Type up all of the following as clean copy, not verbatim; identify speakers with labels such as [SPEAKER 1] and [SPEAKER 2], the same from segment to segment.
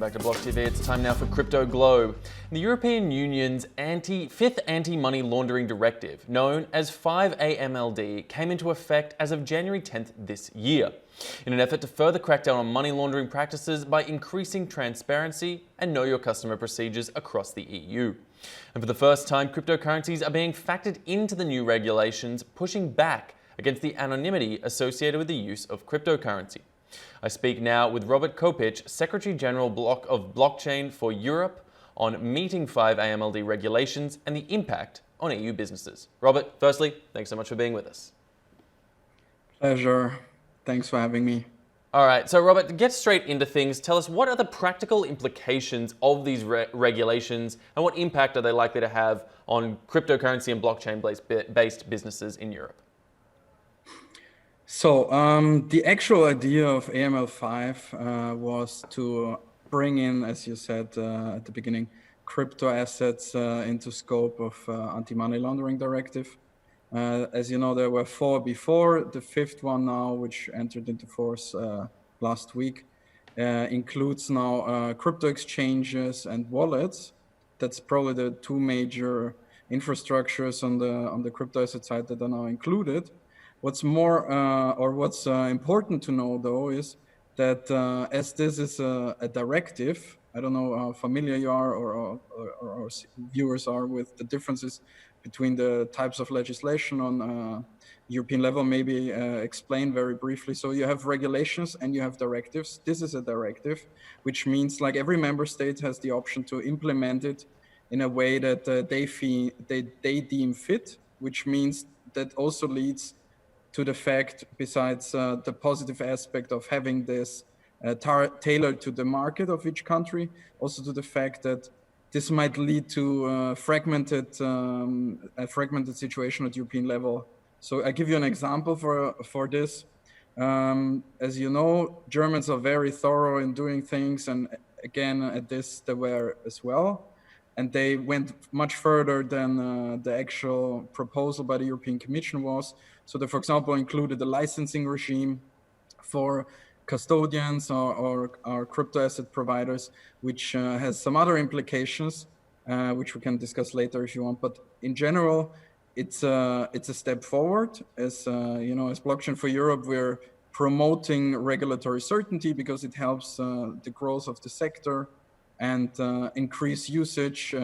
[SPEAKER 1] back to BLOCKTV. It's time now for Crypto Globe. The European Union's fifth anti-money laundering directive, known as 5AMLD, came into effect as of January 10th this year, in an effort to further crack down on money laundering practices by increasing transparency and know your customer procedures across the EU. And for the first time, cryptocurrencies are being factored into the new regulations, pushing back against the anonymity associated with the use of cryptocurrency. I speak now with Ropert Kopitsch, Secretary General of Blockchain for Europe, on meeting 5AMLD regulations and the impact on EU businesses. Ropert, firstly, thanks so much for being with us.
[SPEAKER 2] Pleasure. Thanks for having me.
[SPEAKER 1] All right, so Ropert, to get straight into things, tell us what are the practical implications of these regulations and what impact are they likely to have on cryptocurrency and blockchain-based businesses in Europe?
[SPEAKER 2] So the actual idea of AML5 was to bring in, as you said at the beginning, crypto assets into scope of anti-money laundering directive. As you know, there were 4 before. The 5th one now, which entered into force last week, includes now crypto exchanges and wallets. That's probably the 2 major infrastructures on the crypto asset side that are now included. What's more, what's important to know though is that as this is a directive, I don't know how familiar you are or viewers are with the differences between the types of legislation on European level, maybe explain very briefly. So you have regulations and you have directives. This is a directive, which means like every member state has the option to implement it in a way that they deem fit, which means that also leads to the fact, besides the positive aspect of having this tailored to the market of each country, also to the fact that this might lead to a fragmented situation at European level. So I give you an example for this. As you know, Germans are very thorough in doing things, and again, at this they were as well. And they went much further than the actual proposal by the European Commission was. So they, for example, included a licensing regime for custodians or crypto asset providers, which has some other implications, which we can discuss later if you want. But in general, it's a step forward. As you know, as Blockchain for Europe, we're promoting regulatory certainty because it helps the growth of the sector and increase usage,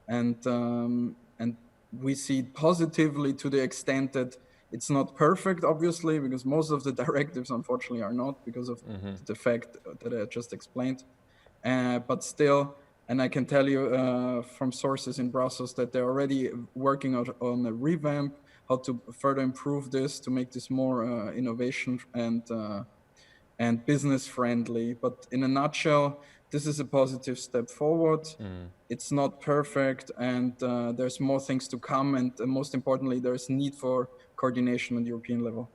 [SPEAKER 2] and we see it positively to the extent that it's not perfect, obviously, because most of the directives unfortunately are not, because of the fact that I just explained, but still, and I can tell you from sources in Brussels that they're already working on a revamp, how to further improve this to make this more innovation and business friendly. But in a nutshell, this is a positive step forward. It's not perfect, and there's more things to come. And most importantly, there's need for coordination on the European level.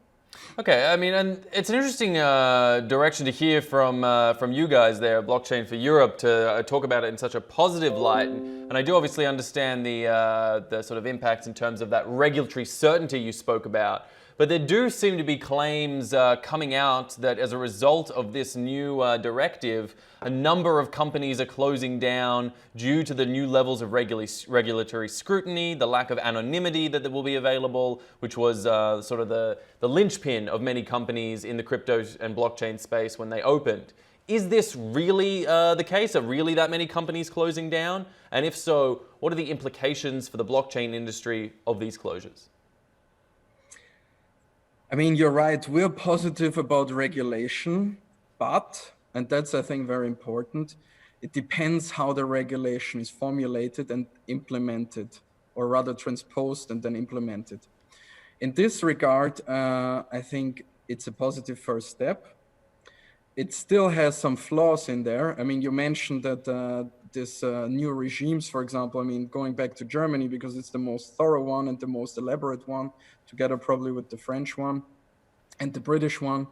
[SPEAKER 1] Okay, I mean, and it's an interesting direction to hear from you guys there, Blockchain for Europe, to talk about it in such a positive light. And I do obviously understand the sort of impacts in terms of that regulatory certainty you spoke about. But there do seem to be claims coming out that as a result of this new directive, a number of companies are closing down due to the new levels of regulatory scrutiny, the lack of anonymity that will be available, which was sort of the linchpin of many companies in the crypto and blockchain space when they opened. Is this really the case? Are really that many companies closing down? And if so, what are the implications for the blockchain industry of these closures?
[SPEAKER 2] I mean, you're right. We're positive about regulation, but, and that's, I think, very important, it depends how the regulation is formulated and implemented, or rather transposed and then implemented. In this regard, I think it's a positive first step. It still has some flaws in there. I mean, you mentioned that this new regimes, for example, I mean, going back to Germany, because it's the most thorough one and the most elaborate one, together probably with the French one and the British one,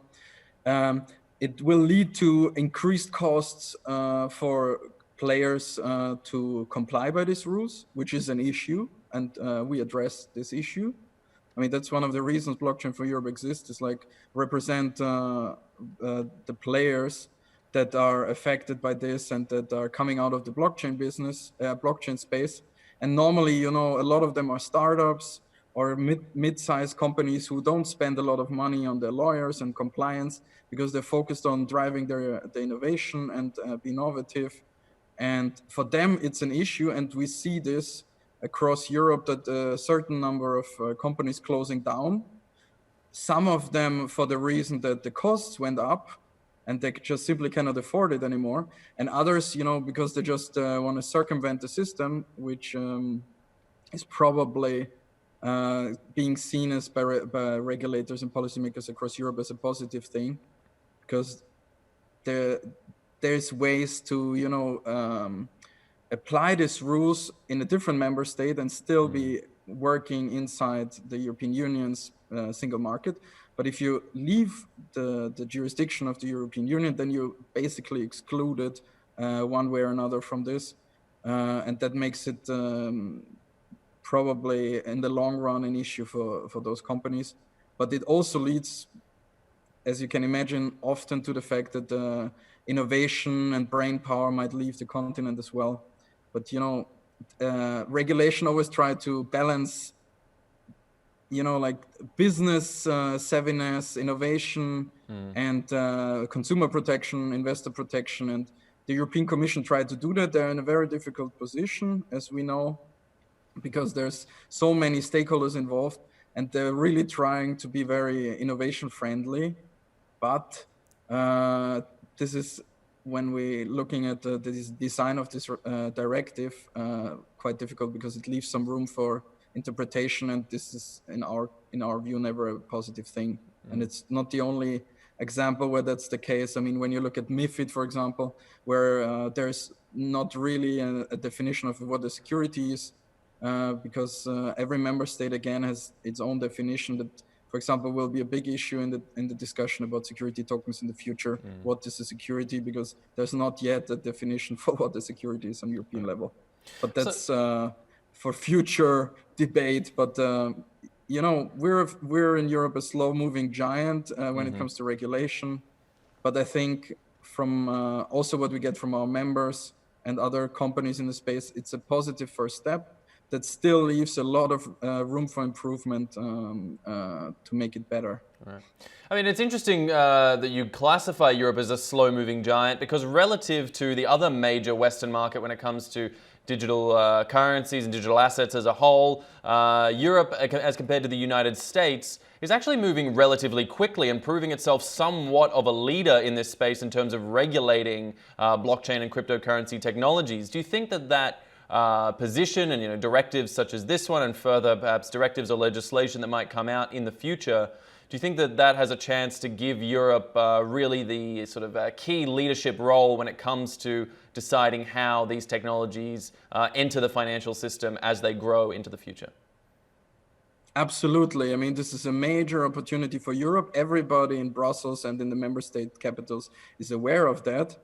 [SPEAKER 2] it will lead to increased costs for players to comply by these rules, which is an issue, and we address this issue. I mean, that's one of the reasons Blockchain for Europe exists, is like represent the players that are affected by this and that are coming out of the blockchain business, blockchain space. And normally, you know, a lot of them are startups or mid-sized companies who don't spend a lot of money on their lawyers and compliance because they're focused on driving the innovation and be innovative. And for them, it's an issue. And we see this across Europe that a certain number of companies closing down. Some of them for the reason that the costs went up and they just simply cannot afford it anymore. And others, you know, because they just want to circumvent the system, which is probably being seen as by regulators and policymakers across Europe as a positive thing, because there's ways to, you know, apply these rules in a different member state and still be working inside the European Union's single market. But if you leave the jurisdiction of the European Union, then you're basically excluded one way or another from this. And that makes it probably in the long run an issue for those companies. But it also leads, as you can imagine, often to the fact that innovation and brain power might leave the continent as well. But, you know, regulation always try to balance, you know, like business savviness, innovation, and consumer protection, investor protection. And the European Commission tried to do that. They're in a very difficult position, as we know, because there's so many stakeholders involved, and they're really trying to be very innovation friendly. But this is, when we're looking at the design of this directive, quite difficult because it leaves some room for interpretation, and this is in our view never a positive thing. And it's not the only example where that's the case. I mean, when you look at MiFID, for example, where there's not really a definition of what a security is, because every member state again has its own definition that, for example, will be a big issue in the discussion about security tokens in the future. What is a security? Because there's not yet a definition for what a security is on European level. But that's for future debate. But you know, we're in Europe a slow-moving giant when it comes to regulation. But I think from also what we get from our members and other companies in the space, it's a positive first step that still leaves a lot of room for improvement to make it better.
[SPEAKER 1] Right. I mean, it's interesting that you classify Europe as a slow-moving giant, because relative to the other major Western market when it comes to digital currencies and digital assets as a whole, Europe, as compared to the United States, is actually moving relatively quickly and proving itself somewhat of a leader in this space in terms of regulating blockchain and cryptocurrency technologies. Do you think that position and, you know, directives such as this one and further perhaps directives or legislation that might come out in the future, do you think that has a chance to give Europe really the sort of key leadership role when it comes to deciding how these technologies enter the financial system as they grow into the future?
[SPEAKER 2] Absolutely. I mean, this is a major opportunity for Europe. Everybody in Brussels and in the member state capitals is aware of that.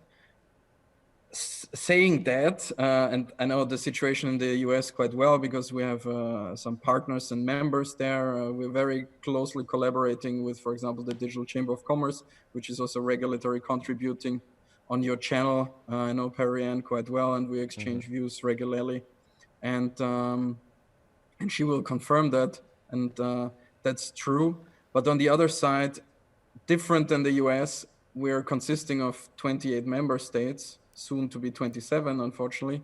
[SPEAKER 2] Saying that, and I know the situation in the US quite well because we have some partners and members there. We're very closely collaborating with, for example, the Digital Chamber of Commerce, which is also regulatory contributing on your channel. I know Perrianne quite well, and we exchange views regularly. And she will confirm that, and that's true. But on the other side, different than the US, we're consisting of 28 member states, soon to be 27, unfortunately.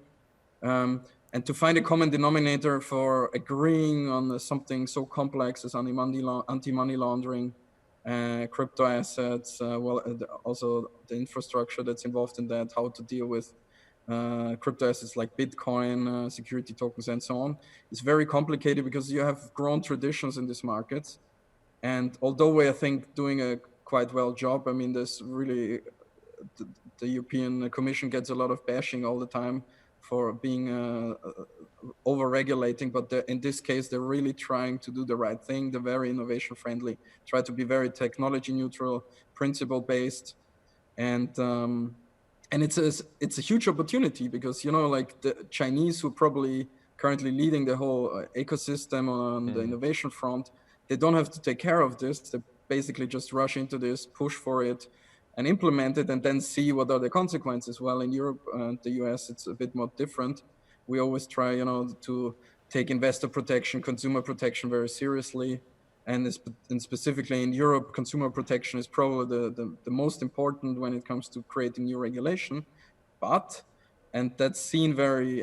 [SPEAKER 2] And to find a common denominator for agreeing on something so complex as anti-money laundering, crypto assets, also the infrastructure that's involved in that, how to deal with crypto assets like Bitcoin, security tokens, and so on. It's very complicated because you have grown traditions in these markets. And although we, I think, doing a quite well job, I mean, there's really, the European Commission gets a lot of bashing all the time for being over-regulating, but in this case, they're really trying to do the right thing. They're very innovation-friendly, try to be very technology-neutral, principle-based, and it's a huge opportunity because, you know, like the Chinese, who are probably currently leading the whole ecosystem on the innovation front, they don't have to take care of this. They basically just rush into this, push for it, and implement it and then see what are the consequences. Well, in Europe and the US, it's a bit more different. We always try, to take investor protection, consumer protection very seriously. And specifically in Europe, consumer protection is probably the most important when it comes to creating new regulation. But, and that's seen very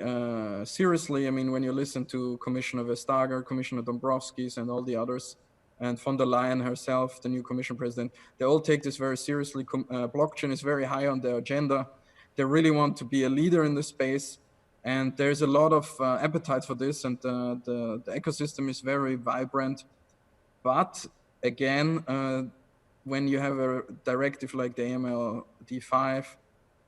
[SPEAKER 2] seriously. I mean, when you listen to Commissioner Vestager, Commissioner Dombrovskis, and all the others, and von der Leyen herself, the new Commission president, they all take this very seriously. Blockchain is very high on their agenda. They really want to be a leader in the space. And there's a lot of appetite for this, and the ecosystem is very vibrant. But again, when you have a directive like the AML D5,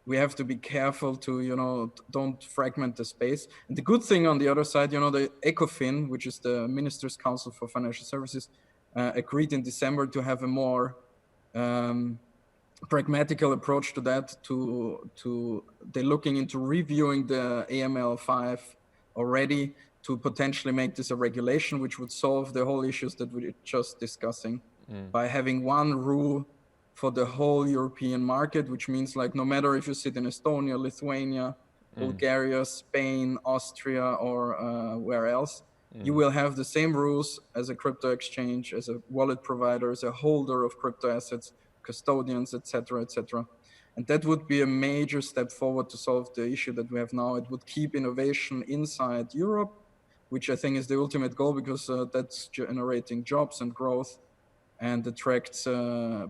[SPEAKER 2] we have to be careful to, don't fragment the space. And the good thing on the other side, the ECOFIN, which is the Ministers' Council for Financial Services, agreed in December to have a more pragmatical approach to that. They're looking into reviewing the AML5 already to potentially make this a regulation, which would solve the whole issues that we were just discussing by having one rule for the whole European market, which means like no matter if you sit in Estonia, Lithuania, Bulgaria, Spain, Austria, or where else, you will have the same rules as a crypto exchange, as a wallet provider, as a holder of crypto assets, custodians, etc., etc. And that would be a major step forward to solve the issue that we have now. It would keep innovation inside Europe, which I think is the ultimate goal, because that's generating jobs and growth and attracts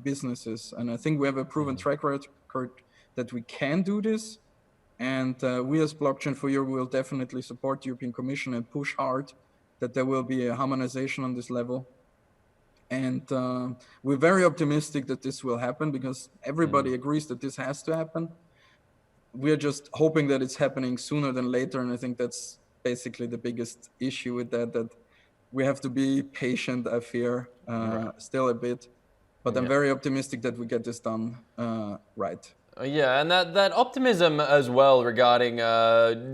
[SPEAKER 2] businesses. And I think we have a proven track record that we can do this. And we as Blockchain for Europe will definitely support the European Commission and push hard that there will be a harmonization on this level. And we're very optimistic that this will happen, because everybody agrees that this has to happen. We're just hoping that it's happening sooner than later. And I think that's basically the biggest issue with that we have to be patient, I fear, still a bit. But I'm very optimistic that we get this done right.
[SPEAKER 1] Yeah, and that optimism as well regarding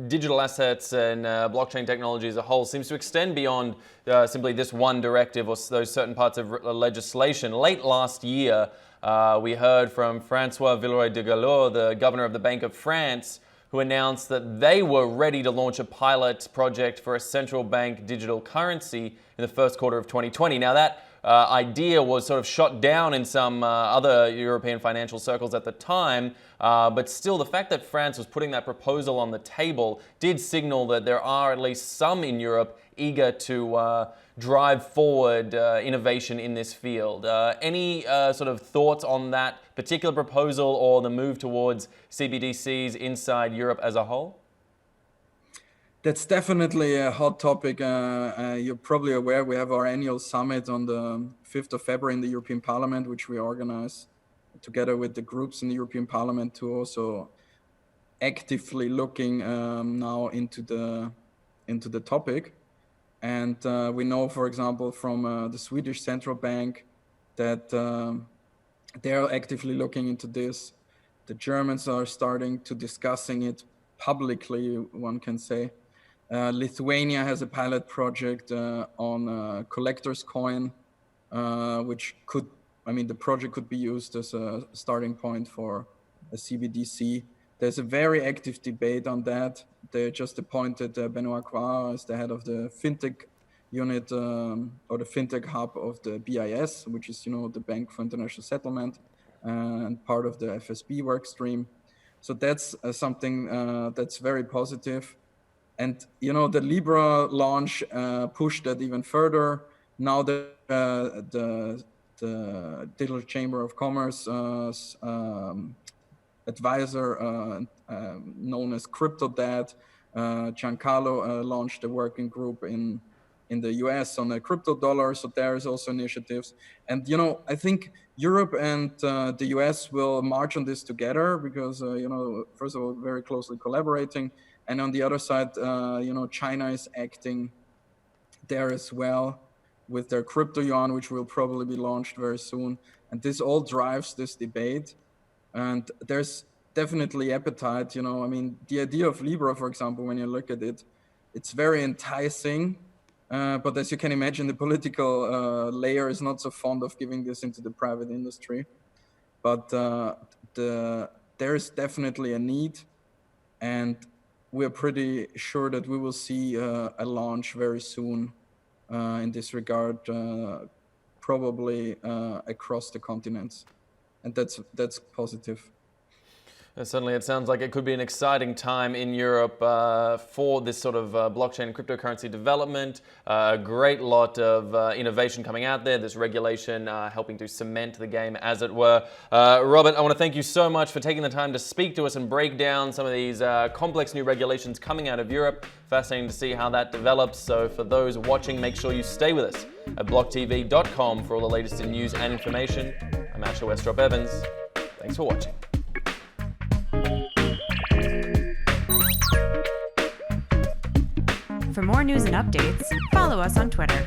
[SPEAKER 1] digital assets and blockchain technology as a whole seems to extend beyond simply this one directive or those certain parts of legislation. Late last year, we heard from Francois Villeroy de Galhau, the governor of the Bank of France, who announced that they were ready to launch a pilot project for a central bank digital currency in the first quarter of 2020. Now that idea was sort of shot down in some other European financial circles at the time, but still the fact that France was putting that proposal on the table did signal that there are at least some in Europe eager to drive forward innovation in this field. Any sort of thoughts on that particular proposal or the move towards CBDCs inside Europe as a whole?
[SPEAKER 2] That's definitely a hot topic. You're probably aware we have our annual summit on the 5th of February in the European Parliament, which we organize together with the groups in the European Parliament to also actively looking now into the topic. And we know, for example, from the Swedish Central Bank that they're actively looking into this. The Germans are starting to discussing it publicly, one can say. Lithuania has a pilot project on collector's coin, which the project could be used as a starting point for a CBDC. There's a very active debate on that. They just appointed Benoit Croix as the head of the fintech unit or the fintech hub of the BIS, which is, the Bank for International Settlement and part of the FSB work stream. So that's something that's very positive. And, the Libra launch pushed that even further. Now the Digital Chamber of Commerce advisor known as CryptoDad, Giancarlo, launched a working group in the US on a crypto dollar. So there is also initiatives. And, I think Europe and the US will march on this together because, first of all, very closely collaborating. And on the other side, China is acting there as well with their crypto yuan, which will probably be launched very soon. And this all drives this debate. And there's definitely appetite. The idea of Libra, for example, when you look at it, it's very enticing. But as you can imagine, the political layer is not so fond of giving this into the private industry. but there is definitely a need, and we're pretty sure that we will see a launch very soon in this regard, probably across the continents, and that's positive.
[SPEAKER 1] Certainly, it sounds like it could be an exciting time in Europe for this sort of blockchain and cryptocurrency development. A great lot of innovation coming out there. This regulation helping to cement the game, as it were. Robert, I want to thank you so much for taking the time to speak to us and break down some of these complex new regulations coming out of Europe. Fascinating to see how that develops. So for those watching, make sure you stay with us at blocktv.com for all the latest in news and information. I'm Asher Westrop Evans. Thanks for watching.
[SPEAKER 3] For more news and updates, follow us on Twitter.